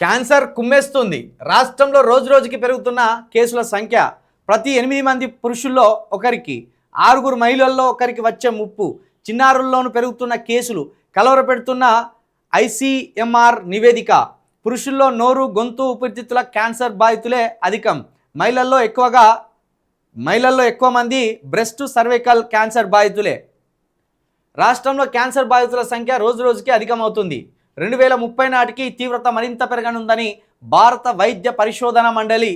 Cancer కుమ్మేస్తుంది. రాష్ట్రంలో రోజురోజుకి పెరుగుతున్న కేసుల సంఖ్య. ప్రతి 8 మంది పురుషుల్లో ఒకరికి, 6 మహిళల్లో ఒకరికి వచ్చే ముప్పు. చిన్నారుల్లోనూ పెరుగుతున్న కేసులు కలవరపెడుతున్న ఐసీఎంఆర్ నివేదిక. పురుషుల్లో నోరు, గొంతు, ఊపిరితిత్తుల క్యాన్సర్ బాధితులే అధికం. మహిళల్లో ఎక్కువ మంది బ్రెస్ట్, సర్వైకల్ క్యాన్సర్ బాధితులే. రాష్ట్రంలో క్యాన్సర్ బాధితుల సంఖ్య రోజురోజుకి అధికమవుతుంది. 2030 నాటికి తీవ్రత మరింత పెరగనుందని భారత వైద్య పరిశోధన మండలి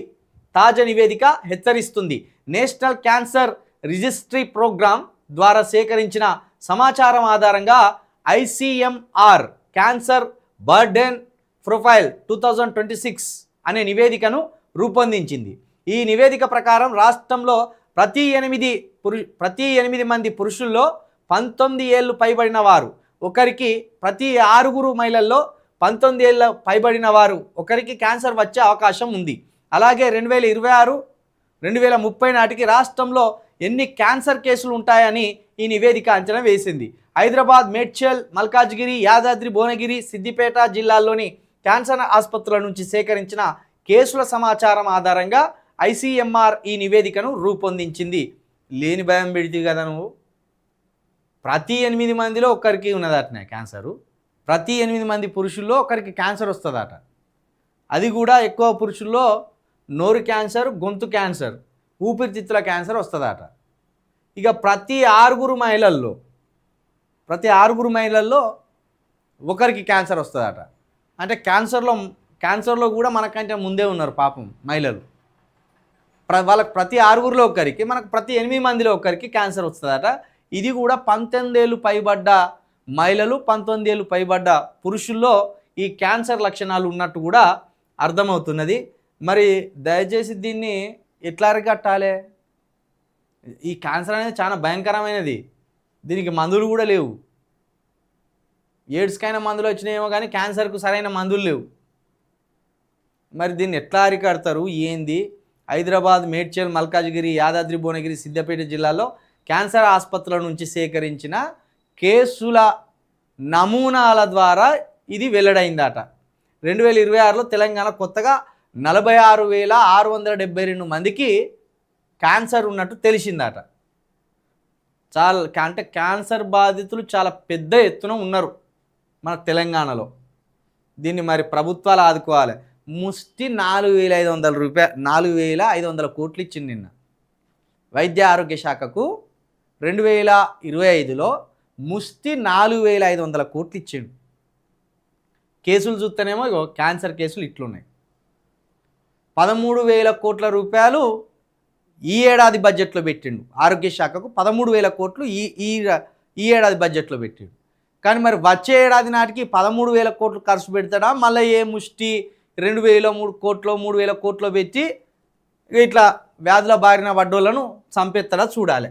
తాజా నివేదిక హెచ్చరిస్తుంది. నేషనల్ క్యాన్సర్ రిజిస్ట్రీ ప్రోగ్రాం ద్వారా సేకరించిన సమాచారం ఆధారంగా ఐసీఎంఆర్ క్యాన్సర్ బర్డెన్ ప్రొఫైల్ 2026 అనే నివేదికను రూపొందించింది. ఈ నివేదిక ప్రకారం రాష్ట్రంలో ప్రతి 8 మంది పురుషుల్లో 19 ఏళ్ళు పైబడిన వారు ఒకరికి, ప్రతి 6 మహిళల్లో 19 ఏళ్ళ పైబడిన వారు ఒకరికి క్యాన్సర్ వచ్చే అవకాశం ఉంది. అలాగే 2026, 2030 నాటికి రాష్ట్రంలో ఎన్ని క్యాన్సర్ కేసులు ఉంటాయని ఈ నివేదిక అంచనా వేసింది. హైదరాబాద్, మేడ్చల్, మల్కాజ్గిరి, యాదాద్రి, భువనగిరి, సిద్దిపేట జిల్లాల్లోని క్యాన్సర్ ఆసుపత్రుల నుంచి సేకరించిన కేసుల సమాచారం ఆధారంగా ఐసీఎంఆర్ ఈ నివేదికను రూపొందించింది. లేని భయం పెడితే కదా నువ్వు. ప్రతి 8 మందిలో ఒకరికి ఉన్నదటనే క్యాన్సరు. ప్రతి 8 మంది పురుషుల్లో ఒకరికి క్యాన్సర్ వస్తుందట. అది కూడా ఎక్కువ పురుషుల్లో నోరు క్యాన్సర్, గొంతు క్యాన్సర్, ఊపిరితిత్తుల క్యాన్సర్ వస్తుందట. ఇక ప్రతి 6 మహిళల్లో ఒకరికి క్యాన్సర్ వస్తుందట. అంటే క్యాన్సర్లో కూడా మనకంటే ముందే ఉన్నారు పాపం మహిళలు. వాళ్ళకి ప్రతి 6 ఒకరికి, మనకు ప్రతి 8 మందిలో ఒకరికి క్యాన్సర్ వస్తుందట. ఇది కూడా 19 ఏళ్ళు పైబడ్డ మహిళలు, 19 ఏళ్ళు పైబడ్డ పురుషుల్లో ఈ క్యాన్సర్ లక్షణాలు ఉన్నట్టు కూడా అర్థమవుతున్నది. మరి దయచేసి దీన్ని ఎట్లా అరికట్టాలి? ఈ క్యాన్సర్ అనేది చాలా భయంకరమైనది. దీనికి మందులు కూడా లేవు. ఎయిడ్స్కైనా మందులు వచ్చినాయేమో కానీ క్యాన్సర్కు సరైన మందులు లేవు. మరి దీన్ని ఎట్లా అరికడతారు ఏంది? హైదరాబాద్, మేడ్చల్, మల్కాజ్గిరి, యాదాద్రి, భువనగిరి, సిద్దిపేట జిల్లాలో క్యాన్సర్ ఆసుపత్రుల నుంచి సేకరించిన కేసుల నమూనాల ద్వారా ఇది వెల్లడైందట. 2026లో తెలంగాణ కొత్తగా 46,672 మందికి క్యాన్సర్ ఉన్నట్టు తెలిసిందట. అంటే క్యాన్సర్ బాధితులు చాలా పెద్ద ఎత్తున ఉన్నారు మన తెలంగాణలో. దీన్ని మరి ప్రభుత్వాలు ఆదుకోవాలి. ముష్టి 4,500 కోట్లు ఇచ్చింది నిన్న వైద్య ఆరోగ్య శాఖకు. 2025లో ముష్టి 4,500 కోట్లు ఇచ్చిండు. కేసులు చూస్తేనేమో క్యాన్సర్ కేసులు ఇట్లున్నాయి. 13,000 కోట్ల రూపాయలు ఈ ఏడాది బడ్జెట్లో పెట్టిండు ఆరోగ్య శాఖకు. 13,000 కోట్లు ఈ ఏడాది బడ్జెట్లో పెట్టిండు. కానీ మరి వచ్చే ఏడాది నాటికి 13,000 కోట్లు ఖర్చు పెడతాడా? మళ్ళీ ఏ ముష్టి 2,000, 3,000 కోట్లు పెట్టి ఇట్లా వ్యాధుల బారిన పడ్డోళ్ళను చంపేస్తాడా చూడాలి.